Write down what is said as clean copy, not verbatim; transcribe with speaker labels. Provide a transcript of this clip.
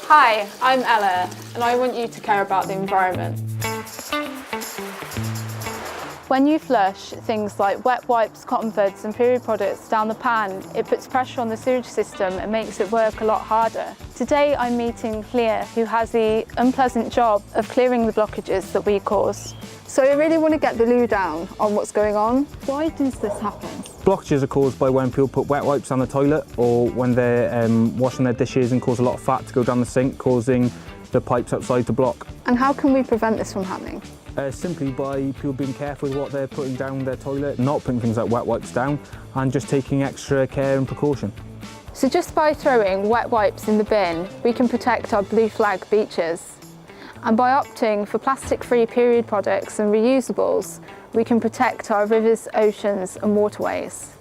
Speaker 1: Hi, I'm Ella, and I want you to care about the environment. When you flush things like wet wipes, cotton buds and period products down the pan, it puts pressure on the sewage system and makes it work a lot harder. Today I'm meeting Leah, who has the unpleasant job of clearing the blockages that we cause. So I really want to get the lowdown on what's going on. Why does this happen?
Speaker 2: Blockages are caused by when people put wet wipes down the toilet, or when they're washing their dishes and cause a lot of fat to go down the sink, causing the pipes outside to block.
Speaker 1: And how can we prevent this from happening?
Speaker 2: Simply by people being careful with what they're putting down their toilet, not putting things like wet wipes down, and just taking extra care and precaution.
Speaker 1: So just by throwing wet wipes in the bin, we can protect our blue flag beaches. And by opting for plastic-free period products and reusables, we can protect our rivers, oceans and waterways.